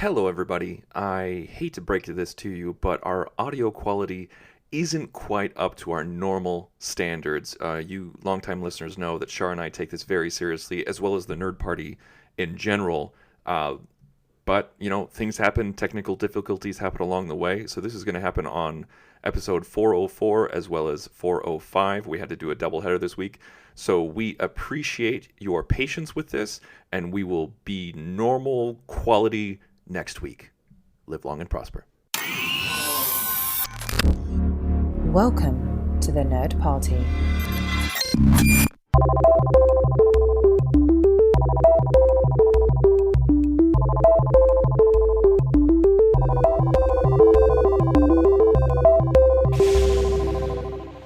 Hello, everybody. I hate to break this to you, but our audio quality isn't quite up to our normal standards. You longtime listeners know that Shar and I take this very seriously, as well as the Nerd Party in general. But, things happen, technical difficulties happen along the way. So this is going to happen on episode 404 as well as 405. We had to do a doubleheader this week. So we appreciate your patience with this, and we will be normal quality next week. Live long and prosper. Welcome to the Nerd Party.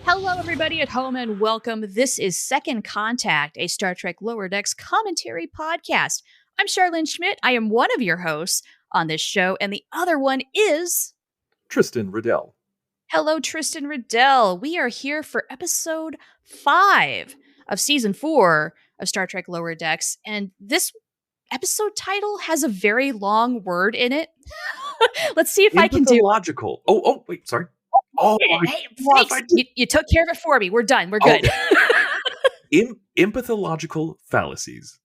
Hello, everybody at home, and welcome. This is Second Contact, a Star Trek Lower Decks commentary podcast. I'm Charlene Schmidt. I am one of your hosts on this show, and the other one is Tristan Riddell. Hello, Tristan Riddell. We are here for episode 5 of season 4 of Star Trek Lower Decks, and this episode title has a very long word in it. Let's see if I can do Empathological. Wait, sorry. Oh, hey, you took care of it for me. We're done. We're good. Empathological fallacies.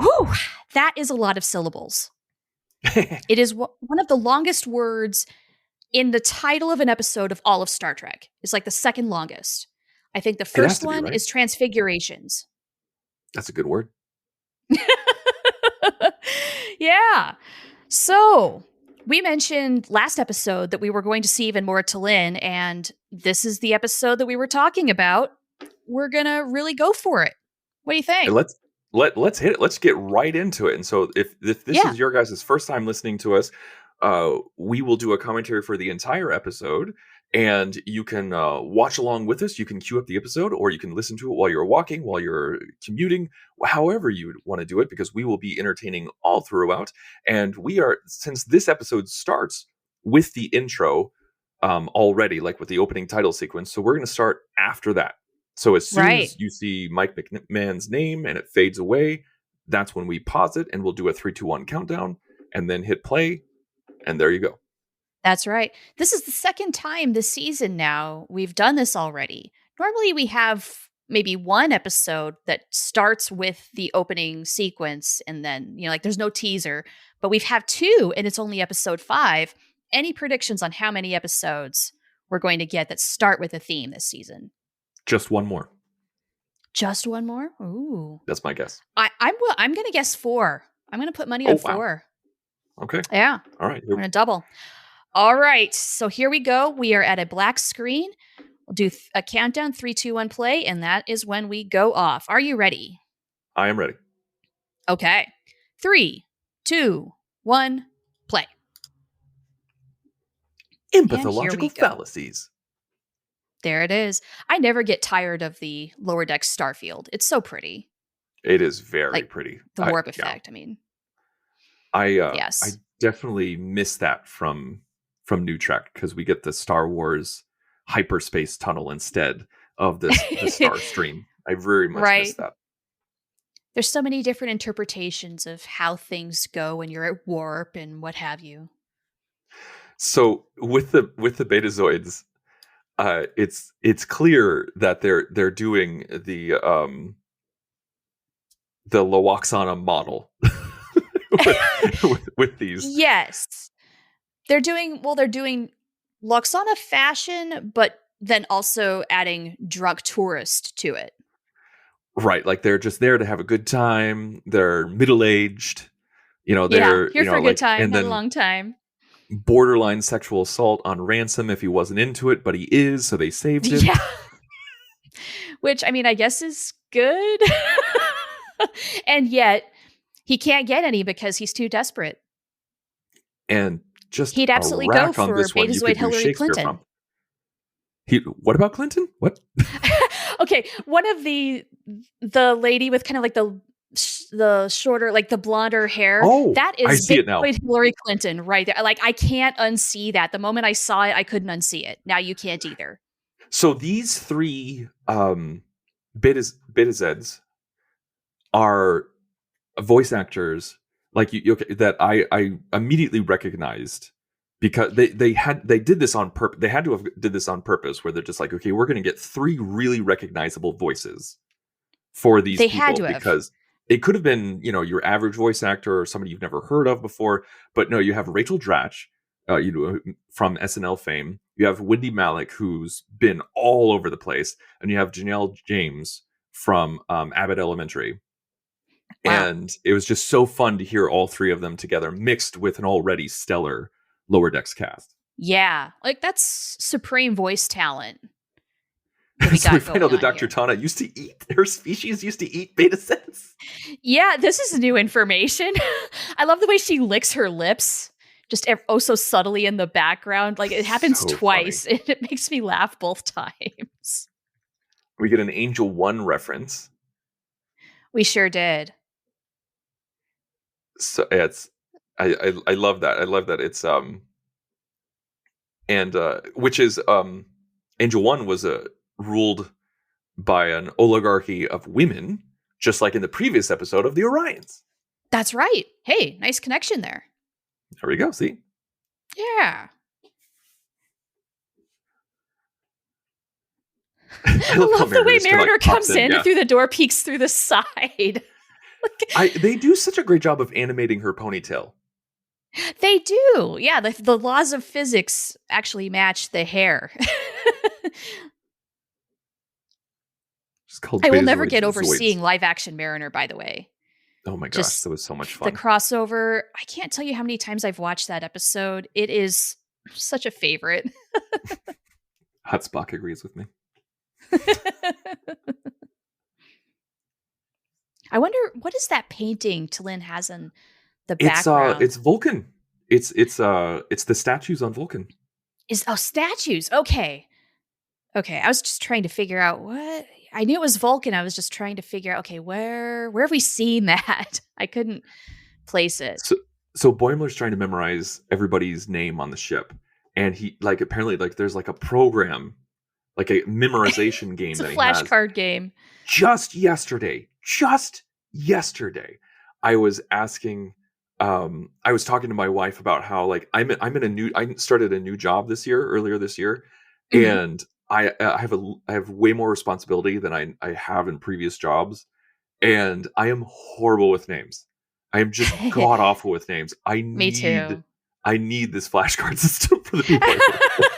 Whew, that is a lot of syllables. It is one of the longest words in the title of an episode of all of Star Trek. It's like the second longest. I think the first one is Transfigurations. That's a good word. Yeah. So we mentioned last episode that we were going to see even more T'Lyn, and this is the episode that we were talking about. We're going to really go for it. What do you think? Let's hit it. Let's get right into it. And so if this is your guys' first time listening to us, we will do a commentary for the entire episode, and you can watch along with us. You can queue up the episode, or you can listen to it while you're walking, while you're commuting, however you want to do it, because we will be entertaining all throughout. And since this episode starts with the intro already, like with the opening title sequence, so we're going to start after that. So as soon as you see Mike McMahon's name and it fades away, that's when we pause it, and we'll do a 3, 2, 1 countdown, and then hit play, and there you go. That's right. This is the second time this season now we've done this already. Normally we have maybe one episode that starts with the opening sequence, and then, there's no teaser, but we've had 2, and it's only episode 5. Any predictions on how many episodes we're going to get that start with a theme this season? Just one more. Just one more? Ooh. That's my guess. I'm going to guess 4. I'm going to put money on 4. Okay. Yeah. All right. We're going to double. All right. So here we go. We are at a black screen. We'll do a countdown, 3, 2, 1, play, and that is when we go off. Are you ready? I am ready. Okay. 3, 2, 1, play. Empathological fallacies. There it is. I never get tired of the Lower Decks Starfield. It's so pretty. It is very pretty. The warp effect. Yeah. I definitely miss that from New Trek, because we get the Star Wars hyperspace tunnel instead of the Star Stream. I very much miss that. There's so many different interpretations of how things go when you're at warp and what have you. So with the Betazoids, it's clear that they're doing the Loaxana model with these. Yes, they're doing Loaxana fashion, but then also adding drunk tourist to it. Right, like they're just there to have a good time. They're middle-aged, they're here for a good time, and then a long time. Borderline sexual assault on Ransom if he wasn't into it, but he is, so they saved him. Yeah. Which, I guess is good. And yet, he can't get any because he's too desperate. And he'd absolutely go for Betazoid Hillary Clinton. What about Clinton? What? Okay, one of the lady with kind of like the shorter, like the blonder hair. Oh, that is I see it now. Hillary Clinton right there. Like, I can't unsee that. The moment I saw it, I couldn't unsee it. Now you can't either. So these 3 Betazeds are voice actors like okay, that I immediately recognized because they did this on purpose. They had to have did this on purpose, where they're just like, okay, we're going to get three really recognizable voices for these They had people, to have. because it could have been, your average voice actor or somebody you've never heard of before, but no, you have Rachel Dratch, from SNL fame. You have Wendy Malick, who's been all over the place, and you have Janelle James from Abbott Elementary. Wow. And it was just so fun to hear all three of them together, mixed with an already stellar Lower Decks cast. Yeah. Like that's supreme voice talent that we So we got find going out that on Dr. here. Tana used to eat, her species used to eat beta cells. Yeah, this is new information. I love the way she licks her lips just oh so subtly in the background. Like it happens So funny. twice and it makes me laugh both times. We get an Angel One reference. We sure did. So it's I love that. I love that it's and which is Angel One was ruled by an oligarchy of women, just like in the previous episode of the Orions. That's right. Hey, nice connection there. There we go. See? Yeah. I I love how love the Mariner way just kind of Mariner like pops comes in. in Yeah. through the door, peeks through the side. They do such a great job of animating her ponytail. They do. Yeah, the laws of physics actually match the hair. It's called I will never Betazoids get over Zoids. seeing live action Mariner, by the way. Oh my gosh, Just that was so much the fun. crossover. I can't tell you how many times I've watched that episode. It is such a favorite. Hot Spock agrees with me. I wonder what is that painting Tallinn has in the background? It's Vulcan. It's the statues on Vulcan. Statues. Okay. Okay. I was just trying to figure out what I knew it was Vulcan. I was just trying to figure out, okay, where have we seen that? I couldn't place it. So Boimler's trying to memorize everybody's name on the ship, and he like apparently like there's like a program, like a memorization game It's a that he has. flashcard game. Just yesterday, I was asking, I was talking to my wife about how like I started a new job earlier this year, Mhm. and I have way more responsibility than I have in previous jobs, and I am horrible with names. I am just god awful with names. Me too. I need this flashcard system for the people I work with.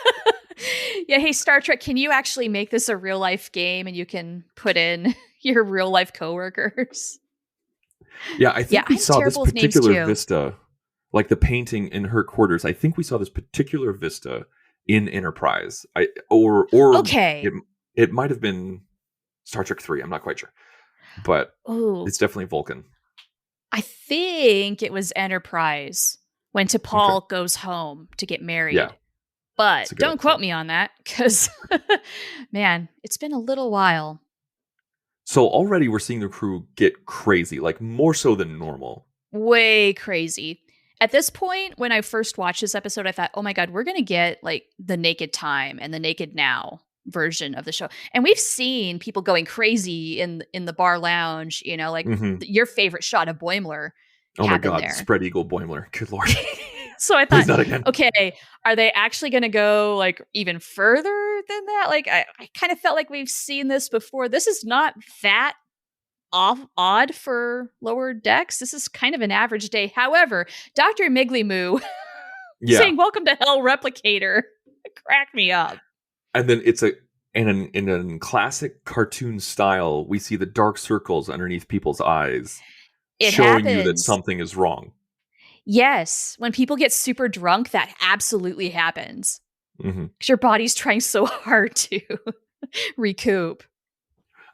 Yeah, hey Star Trek, can you actually make this a real life game and you can put in your real life coworkers? Yeah, I Yeah, think we I'm saw this terrible with names particular too. vista, like the painting in her quarters. I think we saw this particular vista in Enterprise. Or Okay. it might have been Star Trek 3. I'm not quite sure, but Oh, it's definitely Vulcan. I think it was Enterprise when Okay, T'Pol goes home to get yeah, married. But it's a good don't quote episode. me on that because, man, it's been a little while. So already we're seeing the crew get crazy, like more so than normal. Way crazy. At this point, when I first watched this episode, I thought, oh my God, we're going to get like the Naked Time and the Naked Now version of the show. And we've seen people going crazy in the bar lounge, like Hmm. your favorite shot of Boimler Oh my happened god, the there. spread eagle Boimler. Good lord, So I please thought, not again. okay, are they actually going to go like even further than that? Like, I kind of felt like we've seen this before. This is not that odd for lower decks. This is kind of an average day. However, Dr. Miggly Moo Yeah, saying "Welcome to Hell, Replicator" cracked me up. and then it's in a classic cartoon style, we see the dark circles underneath people's eyes, It showing you that happens. something is wrong. Yes, when people get super drunk, that absolutely happens Hmm. because your body's trying so hard to recoup.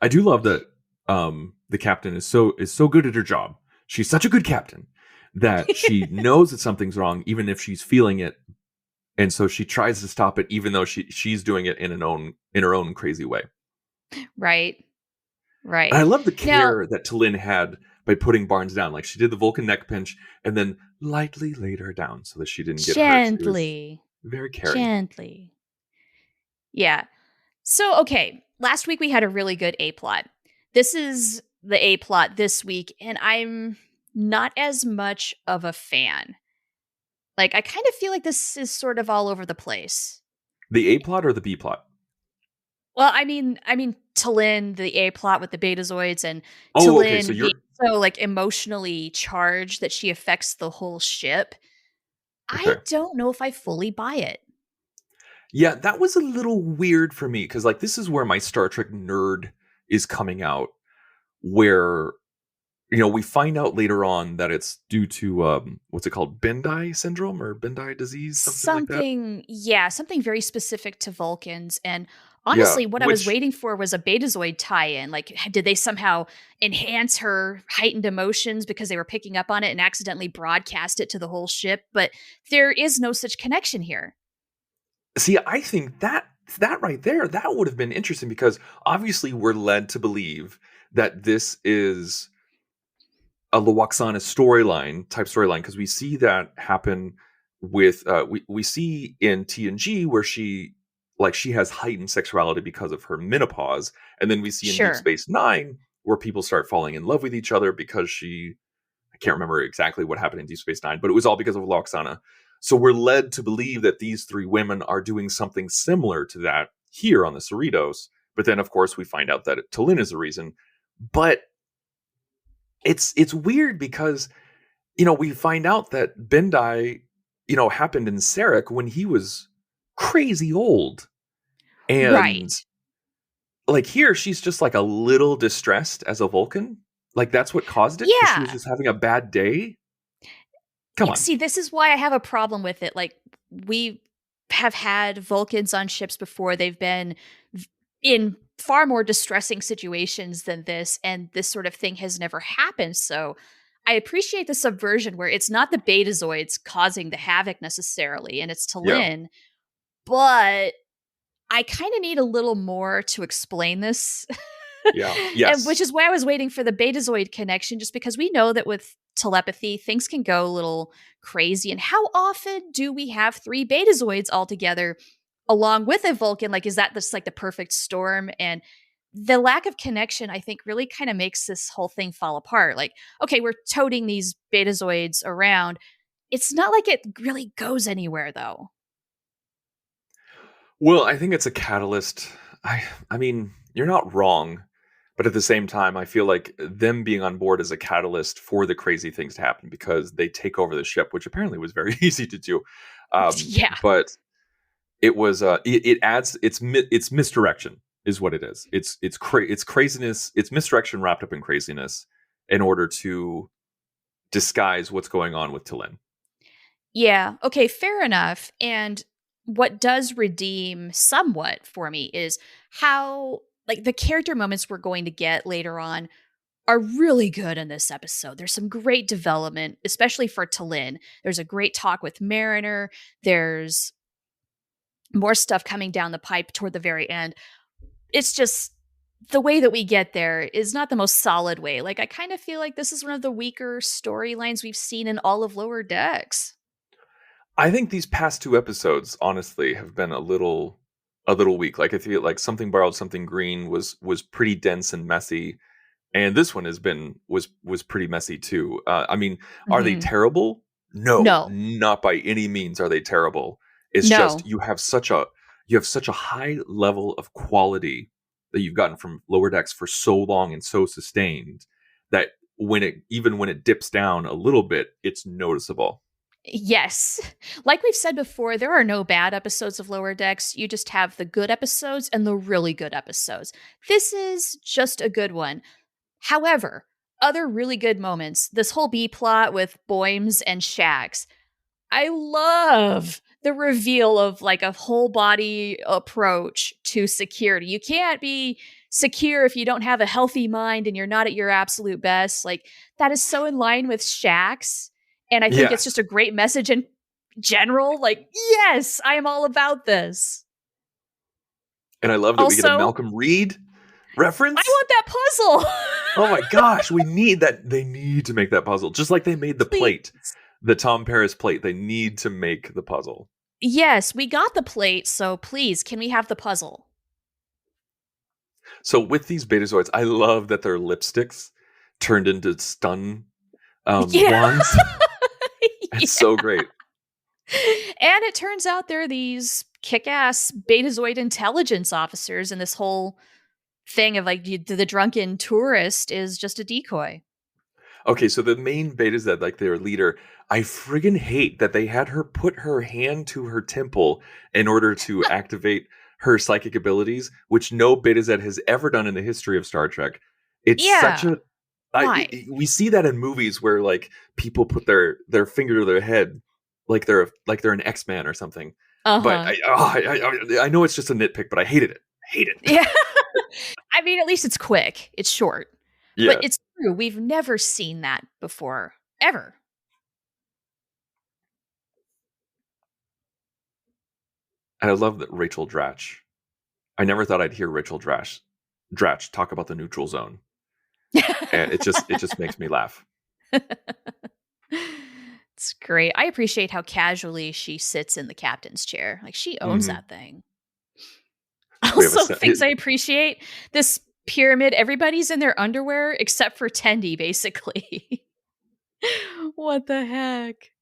I do love that the captain is so good at her job. She's such a good captain that she knows that something's wrong, even if she's feeling it, and so she tries to stop it, even though she's doing it in her own crazy way. Right, And I right. love the Now, care that Tallinn had by putting Barnes down. Like she did the Vulcan neck pinch and then lightly laid her down so that she didn't get hurt. It was gently, very caring. gently. Yeah. So, okay, last week we had a really good A plot. This is the A plot this week, and I'm not as much of a fan. Like, I kind of feel like this is sort of all over the place. The A plot or the B plot? Well, I mean, T'Lyn, the A plot with the Betazoids, and Oh, okay. So T'Lyn being you're so like emotionally charged that she affects the whole ship. I okay. don't know if I fully buy it. Yeah, that was a little weird for me because, like, this is where my Star Trek nerd is coming out. Where we find out later on that it's due to what's it called, Bendai syndrome or Bendai disease, something like that. Something, yeah, something very specific to Vulcans. And Yeah, honestly, what I was which waiting for was a Betazoid tie-in. Like, did they somehow enhance her heightened emotions because they were picking up on it and accidentally broadcast it to the whole ship? But there is no such connection here. see, I think that right there, that would have been interesting because obviously we're led to believe that this is a Luoxana storyline because we see that happen with we see in TNG where she has heightened sexuality because of her menopause, and then we see in Deep Sure. Space Nine where people start falling in love with each other because I can't remember exactly what happened in Deep Space Nine, but it was all because of Luoxana. So we're led to believe that these three women are doing something similar to that here on the Cerritos. But then, of course, we find out that T'Lyn is the reason. But it's weird because we find out that Bendai happened in Sarek when he was crazy old, and Right. like here she's just like a little distressed as a Vulcan. Like that's what caused it because she was Yeah. just having a bad day. Come Yeah, on. see, this is why I have a problem with it. Like, we have had Vulcans on ships before. They've been in far more distressing situations than this, and this sort of thing has never happened. So I appreciate the subversion where it's not the Betazoids causing the havoc necessarily, and it's Yeah. T'Lyn, but I kind of need a little more to explain this. Yeah. And which Yes. is why I was waiting for the Betazoid connection, just because we know that with telepathy, things can go a little crazy. And how often do we have three Betazoids all together along with a Vulcan? Like, is that just like the perfect storm? And the lack of connection, I think, really kind of makes this whole thing fall apart. Like, okay, we're toting these Betazoids around. It's not like it really goes anywhere, though. Well, I think it's a catalyst. I mean, you're not wrong, but at the same time, I feel like them being on board is a catalyst for the crazy things to happen because they take over the ship, which apparently was very easy to do. Yeah. But it adds it's misdirection is what it is. It's craziness. It's misdirection wrapped up in craziness in order to disguise what's going on with T'Lyn. Yeah. Okay. Fair enough. And what does redeem somewhat for me is how, like, the character moments we're going to get later on are really good in this episode. There's some great development, especially for T'Lyn. There's a great talk with Mariner. There's more stuff coming down the pipe toward the very end. It's just the way that we get there is not the most solid way. Like, I kind of feel like this is one of the weaker storylines we've seen in all of Lower Decks. I think these past two episodes, honestly, have been a little weak. Like I feel like Something Borrowed, Something Green was pretty dense and messy, and this one was pretty messy too. I mean, are they Mhm. terrible? No, No, not by any means are they terrible. It's just no. you have such a high level of quality that you've gotten from Lower Decks for so long and so sustained that when it dips down a little bit, it's noticeable. Yes. Like we've said before, there are no bad episodes of Lower Decks. You just have the good episodes and the really good episodes. This is just a good one. However, other really good moments, this whole B plot with Boymes and Shax, I love the reveal of like a whole body approach to security. You can't be secure if you don't have a healthy mind and you're not at your absolute best. Like, that is so in line with Shax. And I think it's just Yes. a great message in general. Like, yes, I am all about this. And I love that we get a Also, Malcolm Reed I reference. want that puzzle. Oh my gosh, we need that. They need to make that puzzle. Just like they made the plate, Please. the Tom Paris plate. They need to make the puzzle. Yes, we got the plate, so please, can we have the puzzle? So with these Betazoids, I love that their lipsticks turned into stun. Yeah. wands. It's Yeah. so great. And it turns out there are these kick-ass Betazoid intelligence officers, and this whole thing of like the drunken tourist is just a decoy. Okay, so the main Beta Z, like their leader, I friggin' hate that they had her put her hand to her temple in order to activate her psychic abilities, which no Beta Z has ever done in the history of Star Trek. It's such Yeah. a Why? we see that in movies where like people put their finger to their head like they're an X-Man or something. But Uh-huh. I know it's just a nitpick, but I hated it. Hate it. Yeah. I mean, at least it's quick. It's short. But Yeah. it's true. We've never seen that before. Ever. And I love that Rachel Dratch. I never thought I'd hear Rachel Dratch talk about the neutral zone. And it just makes me laugh. It's great. I appreciate how casually she sits in the captain's chair. Like she owns Mhm. that thing. We have a Also, things I appreciate this pyramid, everybody's in their underwear except for Tendi, basically. What the heck?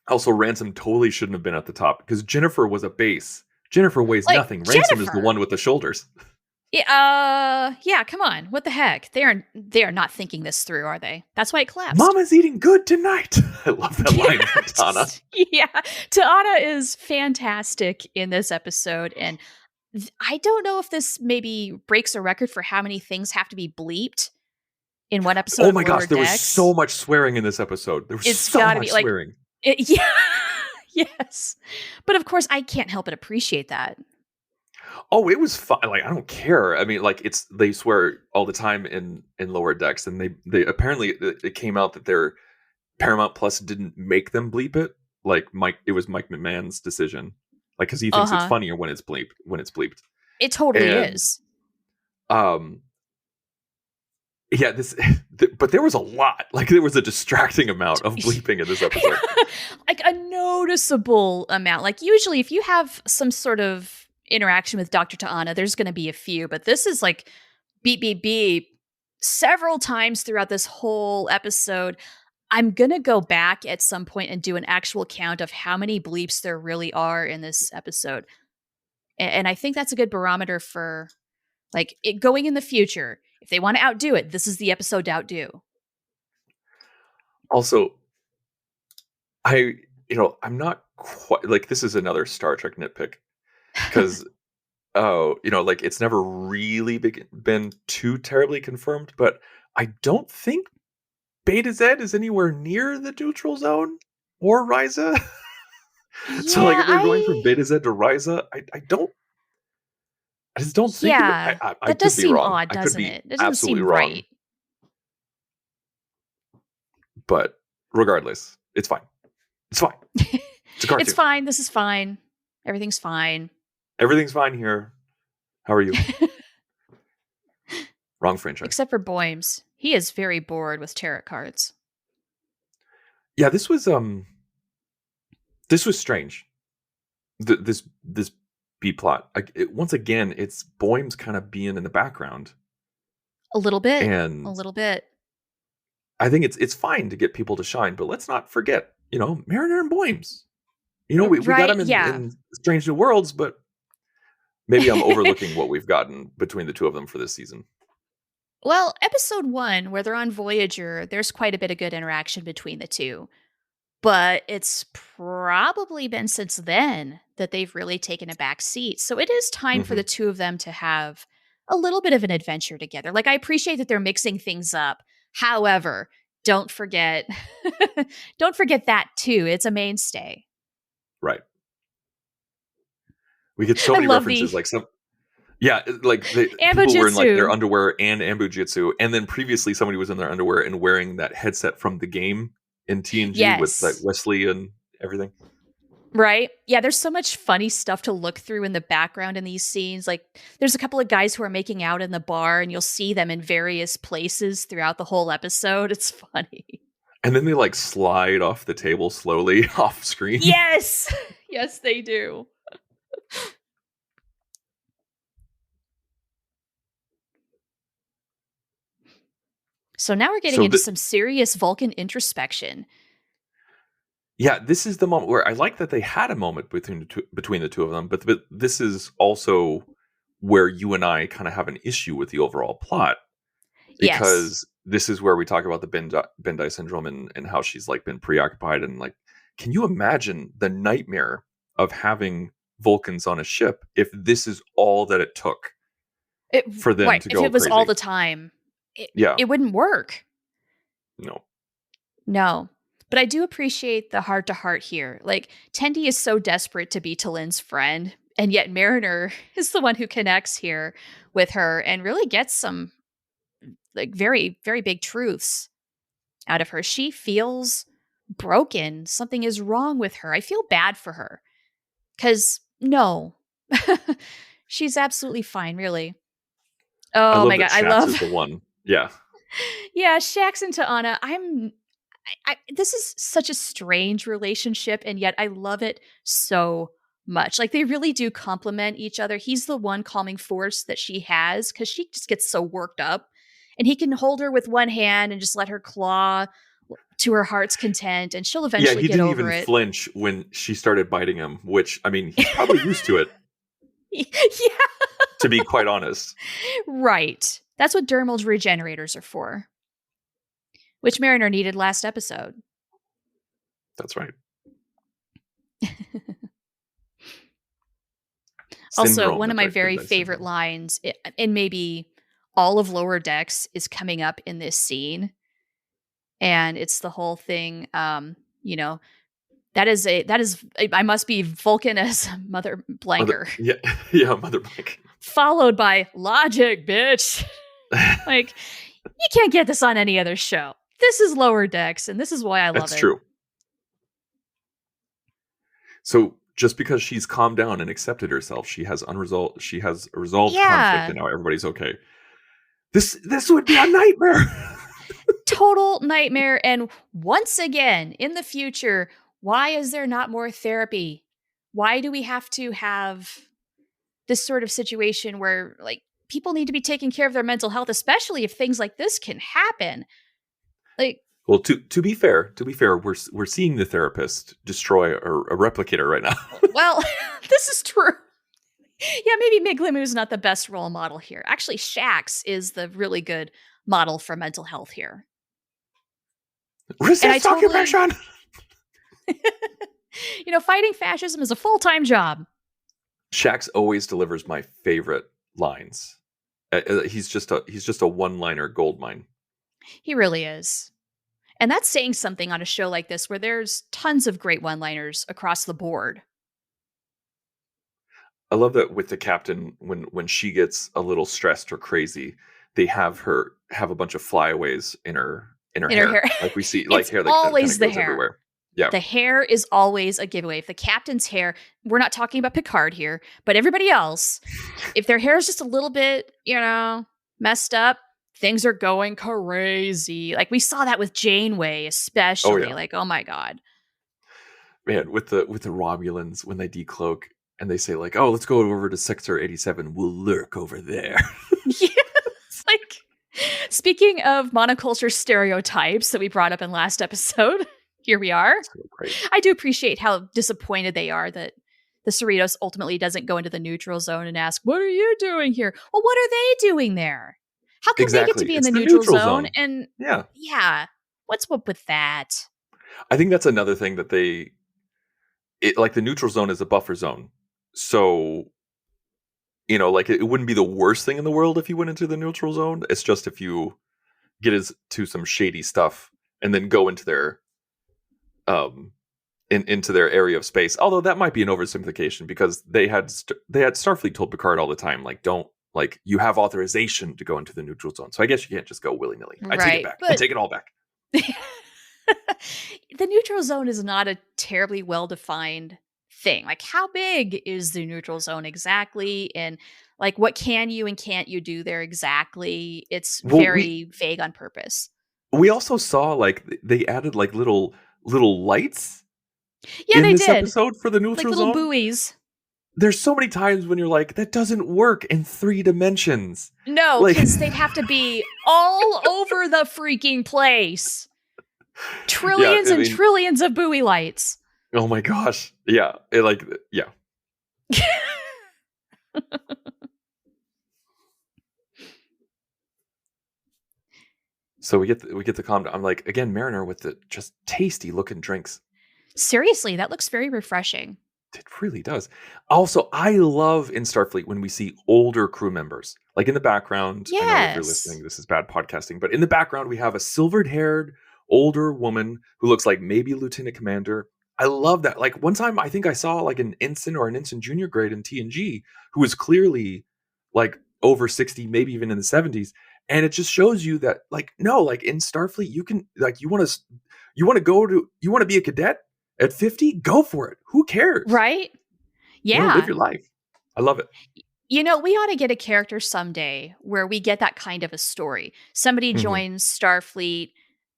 also Ransom totally shouldn't have been at the top because Jennifer was a base. Jennifer weighs Like, nothing. Ransom is the Jennifer. one with the shoulders. Yeah, come on. What the heck? They are not thinking this through, are they? That's why it collapsed. Mama's eating good tonight. I love that line from Tana. Yeah. Ta'ana is fantastic in this episode, and I don't know if this maybe breaks a record for how many things have to be bleeped in one episode Oh of my Lower gosh, there was Decks. so much swearing in this episode. There was It's so got to be much like, swearing. yeah, yes. But of course, I can't help but appreciate that. Oh, it was fun. Like I don't care. I mean, like it's they swear all the time in Lower Decks, and they apparently it came out that their Paramount Plus didn't make them bleep it. Like it was Mike McMahon's decision. Like because he Uh thinks it's huh. funnier when it's bleeped. It totally And is. um, yeah, but there was a lot. Like there was a distracting amount of bleeping in this episode. Like a noticeable amount. Like usually, if you have some sort of interaction with Dr. Ta'ana, there's going to be a few, but this is like beep, beep, beep several times throughout this whole episode. I'm going to go back at some point and do an actual count of how many bleeps there really are in this episode. And I think that's a good barometer for like it going in the future. If they want to outdo it, this is the episode to outdo. Also, I'm not quite like this is another Star Trek nitpick because like it's never really been too terribly confirmed, but I don't think Beta Z is anywhere near the neutral zone or Ryza. So like Yeah, if they're going from Beta Z to Ryza, I just don't think it. yeah. I That does could be seem wrong. odd, I could doesn't be it? It doesn't absolutely seem wrong. right. But regardless, it's fine. It's fine. It's a It's cartoon. fine. This is fine. Everything's fine. Everything's fine here. How are you? Wrong franchise. Except for Boymes. He is very bored with tarot cards. Yeah, this was strange. This B plot. Once again, it's Boymes kind of being in the background, A little bit. A and little bit. I think it's fine to get people to shine, but let's not forget, Mariner and Boymes. We got Right? them Yeah. in Strange New Worlds, but maybe I'm overlooking what we've gotten between the two of them for this season. Well, episode 1, where they're on Voyager, there's quite a bit of good interaction between the two. But it's probably been since then that they've really taken a back seat. So it is time for Mm-hmm. the two of them to have a little bit of an adventure together. Like, I appreciate that they're mixing things up. However, don't forget don't forget that too. It's a mainstay. Right. We get so I many love the references, like yeah, like the people were in like their Ambujitsu. underwear and Ambujitsu, and then previously somebody was in their underwear and wearing that headset from the game in TNG with like Yes. Wesley and everything. Right? Yeah, there's so much funny stuff to look through in the background in these scenes. Like, there's a couple of guys who are making out in the bar, and you'll see them in various places throughout the whole episode. It's funny. And then they like slide off the table slowly off screen. Yes! Yes, they do. So now we're getting So into some serious Vulcan introspection. yeah, this is the moment where I like that they had a moment between the two of them, but this is also where you and I kind of have an issue with the overall plot, Yes. because this is where we talk about the Bendai syndrome and how she's like been preoccupied, and like, can you imagine the nightmare of having Vulcans on a ship if this is all that it took It, for them right. to If go it was all crazy? the time, Yeah, it wouldn't work. no, No. But I do appreciate the heart to heart here. Like, Tendi is so desperate to be Talin's friend, and yet Mariner is the one who connects here with her and really gets some like very, very big truths out of her. She feels broken. Something is wrong with her. I feel bad for her. Because, no, she's absolutely fine, really. I Oh love my that God. I Shax love, is the one. Yeah, yeah, Shax and Ta'ana. This is such a strange relationship, and yet I love it so much. Like, they really do complement each other. He's the one calming force that she has because she just gets so worked up, and he can hold her with one hand and just let her claw to her heart's content, and she'll yeah. eventually He get didn't over even it. flinch when she started biting him, which, I mean, he's probably used to it, Yeah, to be quite honest. right. That's what dermal regenerators are for, which Mariner needed last episode. That's right. Also, Syndrome. one of That's my right. very Bendai favorite syndrome. lines, and maybe all of Lower Decks, is coming up in this scene. And it's the whole thing, you know, I must be Vulcan as Mother Mother, Blanker, yeah, yeah, Mother Blank. followed by logic, bitch. Like, you can't get this on any other show. This is Lower Decks, and this is why I love That's it. true. So just because she's calmed down and accepted herself, she has a resolved conflict, Yeah. and now everybody's okay. This would be a nightmare. Total nightmare. And once again, in the future, why is there not more therapy? Why do we have to have this sort of situation where, like, people need to be taking care of their mental health, especially if things like this can happen? Like, Well, to be fair, we're seeing the therapist destroy a replicator right now. well, this is true. Yeah, maybe Miglimu's not the best role model here. Actually, Shax is the really good model for mental health here. And I Resist totally, occupation. fighting fascism is a full time job. Shax always delivers my favorite lines. He's just a one-liner gold mine. He really is. And that's saying something on a show like this where there's tons of great one liners across the board. I love that with the captain, when she gets a little stressed or crazy, they have her have a bunch of flyaways in her In her hair. hair. Like we see, like It's hair that kind always of the goes hair. everywhere. Yeah. The hair is always a giveaway. If the captain's hair, we're not talking about Picard here, but everybody else, if their hair is just a little bit, messed up, things are going crazy. Like, we saw that with Janeway, Oh especially. yeah. Like, oh my God. Man, with the Romulans when they decloak and they say like, "Oh, let's go over to Sector 87. We'll lurk over there." Yeah. It's like, speaking of monoculture stereotypes that we brought up in last episode, here we are. So great. I do appreciate how disappointed they are that the Cerritos ultimately doesn't go into the neutral zone and ask, "What are you doing here?" Well, what are they doing there? How come they get to Exactly. be in It's the the neutral neutral zone? zone. And Yeah. yeah, what's up with that? I think that's another thing that like the neutral zone is a buffer zone. So, like it wouldn't be the worst thing in the world if you went into the neutral zone. It's just if you get into some shady stuff and then go into their um into their area of space. Although that might be an oversimplification, because they had Starfleet told Picard all the time, like, don't, like, you have authorization to go into the neutral zone. So I guess you can't just go willy nilly. I take it Right. back. I But take it all back. the neutral zone is not a terribly well defined thing. Like, how big is the neutral zone exactly? And, like, what can you and can't you do there exactly? It's Well, we very vague on purpose. we also saw like they added like little lights Yeah, in they this did. episode for the Like neutral little zone. buoys. there's so many times when you're like, that doesn't work in 3 dimensions. No, Like, because they'd have to be all over the freaking place. yeah, Trillions I and mean, trillions of buoy lights. oh my gosh. Yeah. Yeah. So we get the calm down. I'm like, again, Mariner with the just tasty looking drinks. Seriously, that looks very refreshing. It really does. Also, I love in Starfleet when we see older crew members. Like in the background, I know if you're Yes. listening, this is bad podcasting, but in the background, we have a silvered haired older woman who looks like maybe Lieutenant Commander. I love that. Like one time, I think I saw like an ensign or an ensign junior grade in TNG who was clearly like over 60, maybe even in the 70s. And it just shows you that, like, no, like in Starfleet, you can, like, you want to be a cadet at 50? Go for it. Who cares? Right? Live Yeah. your life. I love it. You know, we ought to get a character someday where we get that kind of a story. Somebody Mhm. joins Starfleet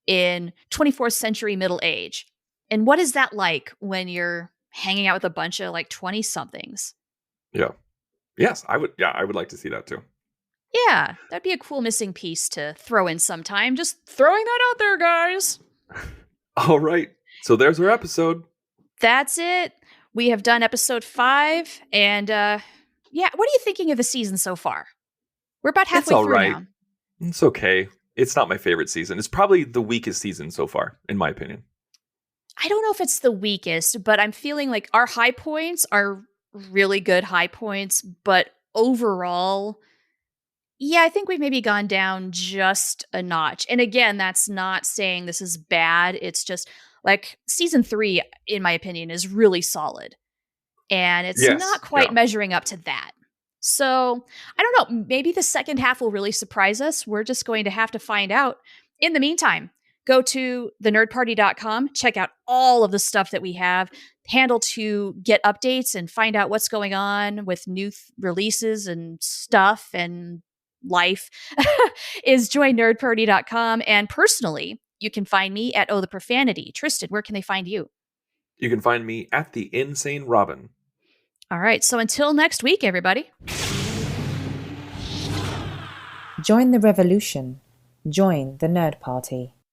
in 24th century middle age. And what is that like when you're hanging out with a bunch of like 20 somethings? Yeah. Yes, I would. Yeah, I would like to see that too. Yeah, that'd be a cool missing piece to throw in sometime. Just throwing that out there, guys. All right. So there's our episode. That's it. We have done episode 5. And yeah, what are you thinking of the season so far? We're about It's halfway all through right. now. It's okay. It's not my favorite season. It's probably the weakest season so far, in my opinion. I don't know if it's the weakest, but I'm feeling like our high points are really good high points, but overall, yeah, I think we've maybe gone down just a notch. And again, that's not saying this is bad. It's just like season 3, in my opinion, is really solid. And it's not Yes. quite Yeah. measuring up to that. So I don't know. Maybe the second half will really surprise us. We're just going to have to find out. In the meantime, go to thenerdparty.com, check out all of the stuff that we have, handle to get updates and find out what's going on with new releases and stuff and life is joinnerdparty.com. And personally, you can find me at Oh the Profanity. Tristan, where can they find you? You can find me at the Insane Robin. All right. So until next week, everybody. Join the revolution. Join the Nerd Party.